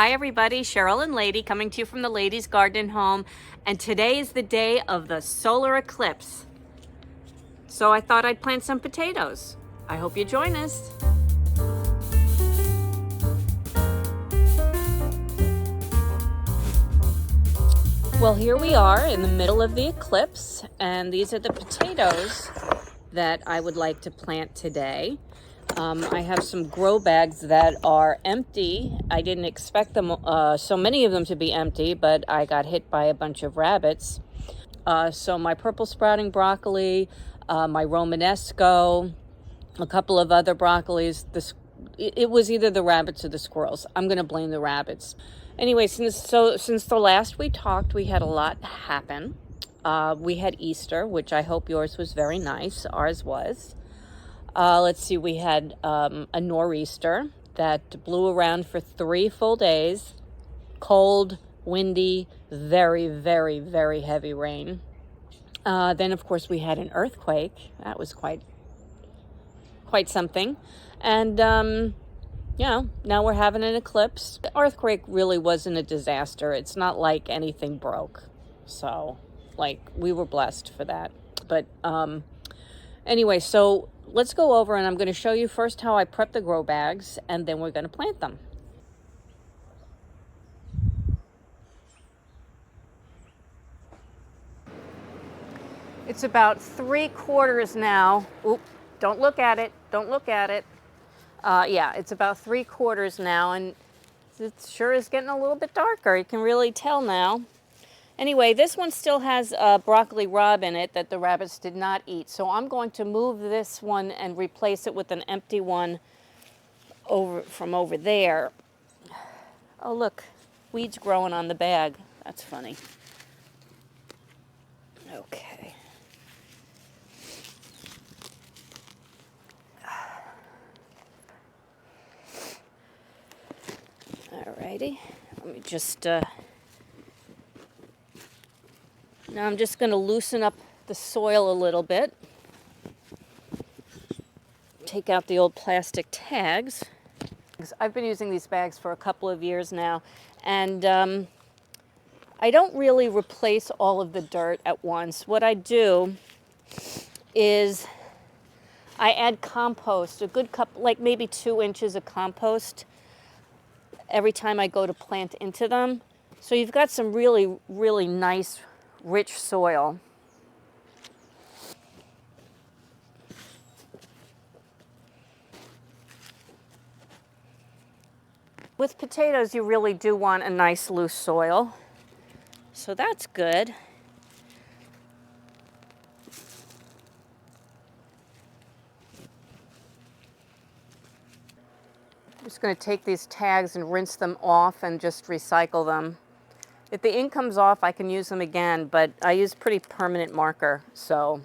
Hi everybody, Cheryl and Lady coming to you from the Ladies Garden Home, and today is the day of the solar eclipse. So I thought I'd plant some potatoes. I hope you join us. Well, here we are in the middle of the eclipse, and these are the potatoes that I would like to plant today. I have some grow bags that are empty. I didn't expect them, so many of them to be empty, but I got hit by a bunch of rabbits. So my purple sprouting broccoli, my Romanesco, a couple of other broccolis. It was either the rabbits or the squirrels. I'm going to blame the rabbits. Anyway, since the last we talked, we had a lot happen. We had Easter, which I hope yours was very nice. Ours was. Let's see, we had a nor'easter that blew around for 3 full days. Cold, windy, very, very, very heavy rain. Then, of course, we had an earthquake. That was quite something. And, now we're having an eclipse. The earthquake really wasn't a disaster. It's not like anything broke. So, we were blessed for that. But, anyway, so let's go over, and I'm going to show you first how I prep the grow bags, and then we're going to plant them. It's about 3/4 now. Oop, don't look at it. Don't look at it. Yeah, it's about 3/4 now, and it sure is getting a little bit darker. You can really tell now. Anyway, this one still has a broccoli rabe in it that the rabbits did not eat. So I'm going to move this one and replace it with an empty one from over there. Oh, look, weeds growing on the bag. That's funny. Okay. Alrighty. Let me just... Now I'm just going to loosen up the soil a little bit. Take out the old plastic tags. I've been using these bags for a couple of years now, and I don't really replace all of the dirt at once. What I do is I add compost, a good cup, like maybe 2 inches of compost every time I go to plant into them. So you've got some really, really nice rich soil. With potatoes, you really do want a nice loose soil. So that's good. I'm just going to take these tags and rinse them off and just recycle them. If the ink comes off, I can use them again, but I use pretty permanent marker, so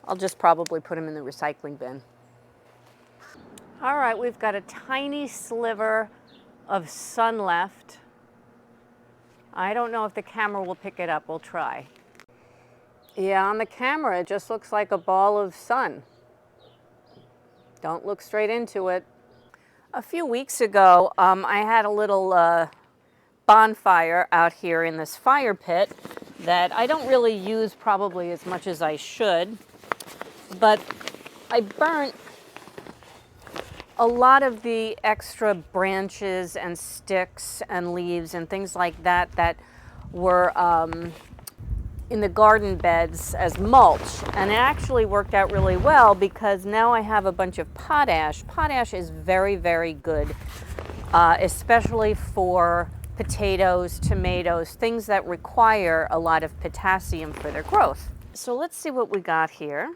I'll just probably put them in the recycling bin. All right, we've got a tiny sliver of sun left. I don't know if the camera will pick it up. We'll try. Yeah, on the camera, it just looks like a ball of sun. Don't look straight into it. A few weeks ago, I had a little bonfire out here in this fire pit that I don't really use probably as much as I should, but I burnt a lot of the extra branches and sticks and leaves and things like that that were in the garden beds as mulch, and it actually worked out really well because now I have a bunch of potash. Potash is very, very good, especially for potatoes, tomatoes, things that require a lot of potassium for their growth. So let's see what we got here.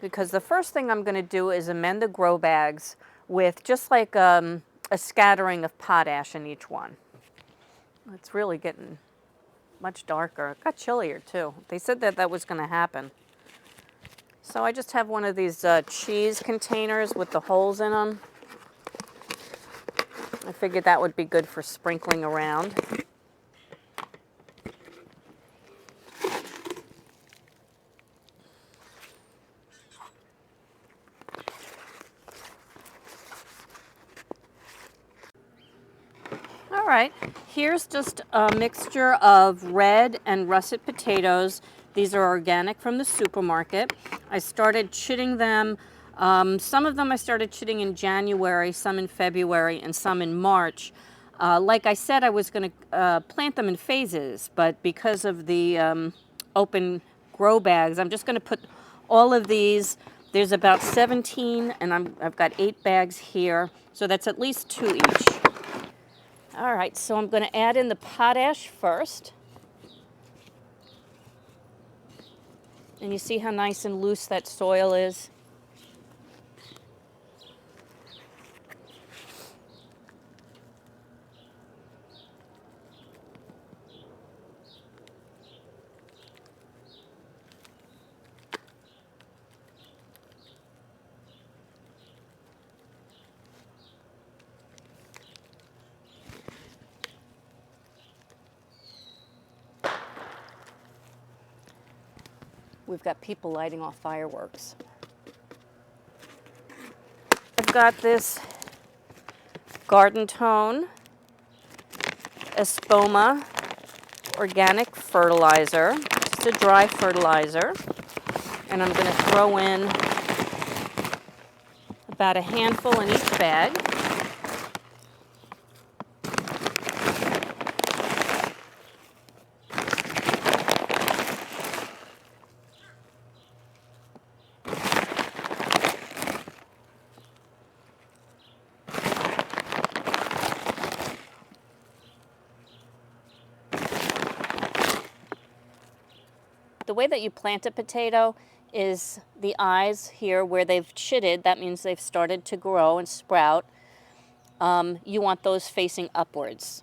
Because the first thing I'm going to do is amend the grow bags with just like a scattering of potash in each one. It's really getting much darker. It got chillier too. They said that that was going to happen. So I just have one of these cheese containers with the holes in them. I figured that would be good for sprinkling around. right, here's just a mixture of red and russet potatoes. These are organic from the supermarket. I started chitting them. Some of them I started chitting in January, some in February, and some in March. Like I said, I was going to plant them in phases, but because of the open grow bags, I'm just going to put all of these. There's about 17, and I've got 8 bags here, so that's at least 2 each. All right, so I'm going to add in the potash first. And you see how nice and loose that soil is? We've got people lighting off fireworks. I've got this Garden Tone Espoma organic fertilizer, just a dry fertilizer, and I'm going to throw in about a handful in each bag. The way that you plant a potato is the eyes here where they've chitted. That means they've started to grow and sprout. You want those facing upwards.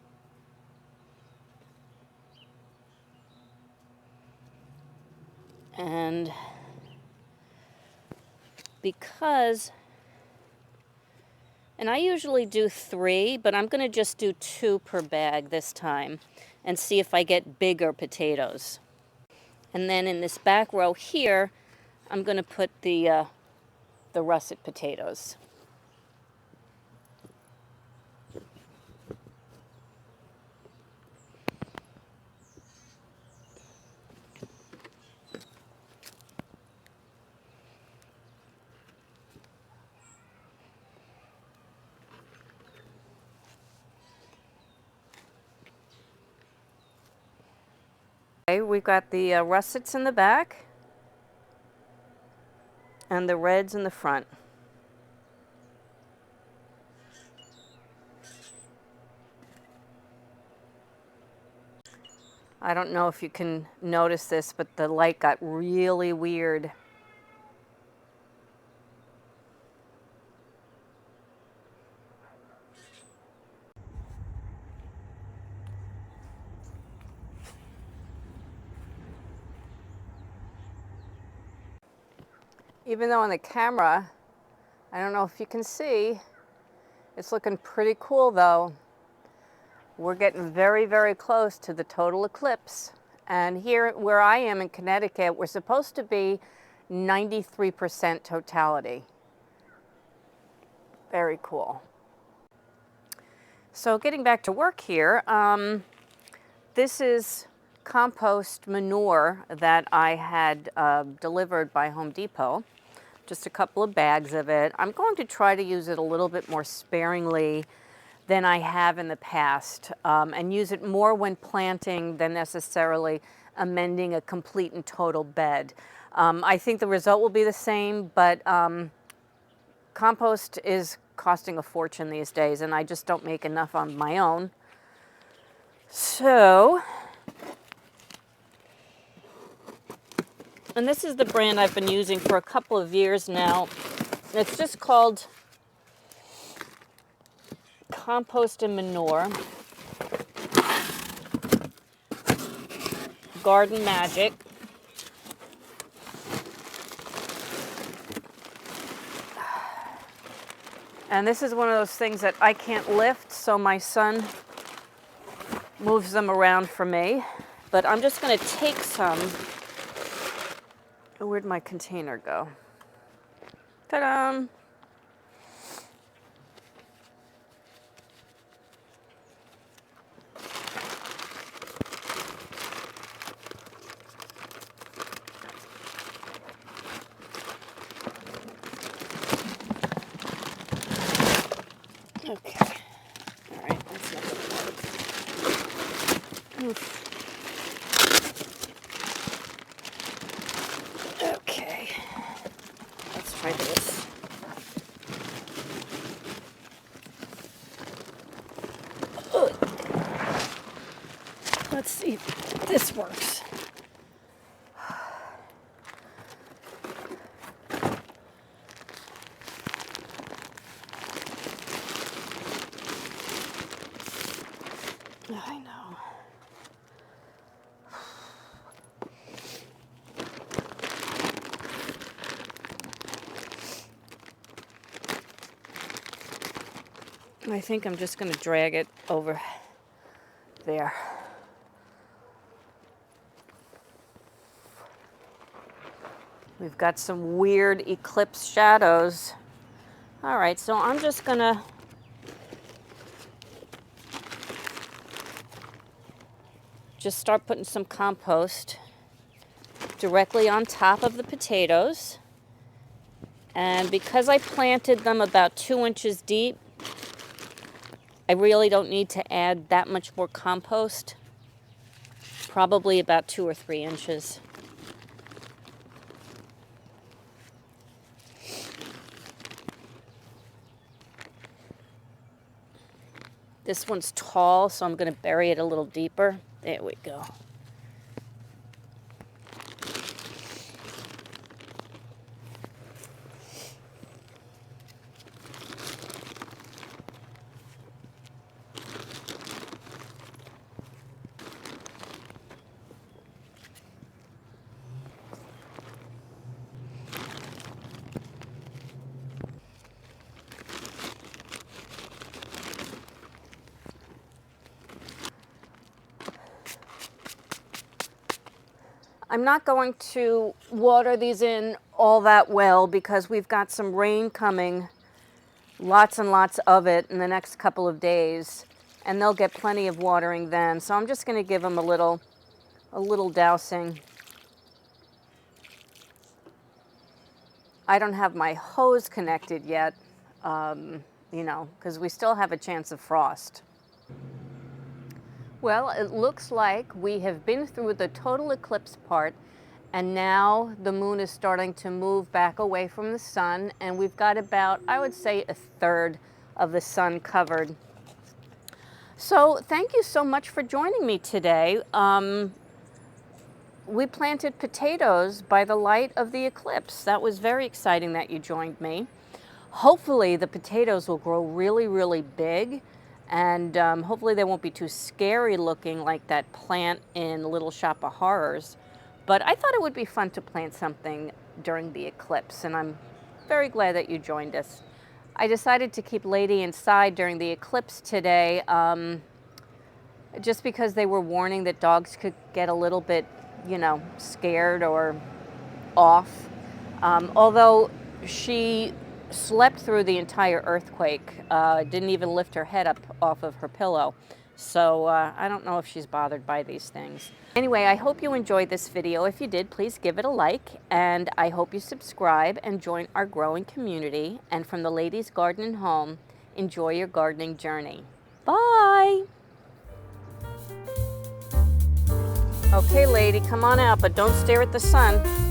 And I usually do 3, but I'm going to just do 2 per bag this time and see if I get bigger potatoes. And then in this back row here, I'm going to put the russet potatoes. Okay, we've got the russets in the back and the reds in the front. I don't know if you can notice this, but the light got really weird. Even though on the camera, I don't know if you can see, it's looking pretty cool though. We're getting very, very close to the total eclipse. And here where I am in Connecticut, we're supposed to be 93% totality. Very cool. So getting back to work here, this is compost manure that I had delivered by Home Depot. Just a couple of bags of it. I'm going to try to use it a little bit more sparingly than I have in the past, and use it more when planting than necessarily amending a complete and total bed. I think the result will be the same, but compost is costing a fortune these days, and I just don't make enough on my own. So, and this is the brand I've been using for a couple of years now. It's just called Compost and Manure. Garden Magic. And this is one of those things that I can't lift, so my son moves them around for me. But I'm just going to take some. Where'd my container go? Ta-da! Okay. All right, that's not good. Okay. Let's try this. Let's see if this works. I know. I think I'm just going to drag it over there. We've got some weird eclipse shadows. All right, so I'm just going to just start putting some compost directly on top of the potatoes. And because I planted them about 2 inches deep, I really don't need to add that much more compost. Probably about 2 or 3 inches. This one's tall, so I'm going to bury it a little deeper. There we go. I'm not going to water these in all that well because we've got some rain coming, lots and lots of it in the next couple of days, and they'll get plenty of watering then. So I'm just going to give them a little dousing. I don't have my hose connected yet, you know, because we still have a chance of frost. Well, it looks like we have been through the total eclipse part, and now the moon is starting to move back away from the sun, and we've got about, I would say, a third of the sun covered. So thank you so much for joining me today. We planted potatoes by the light of the eclipse. That was very exciting that you joined me. Hopefully the potatoes will grow really, really big, and hopefully they won't be too scary looking like that plant in Little Shop of Horrors. But I thought it would be fun to plant something during the eclipse, and I'm very glad that you joined us. I decided to keep Lady inside during the eclipse today, just because they were warning that dogs could get a little bit, you know, scared or off. Although she slept through the entire earthquake, didn't even lift her head up off of her pillow. So I don't know if she's bothered by these things. Anyway, I hope you enjoyed this video. If you did, please give it a like, and I hope you subscribe and join our growing community. And from the Ladies Garden and Home, enjoy your gardening journey. Bye! Okay, lady, come on out, but don't stare at the sun.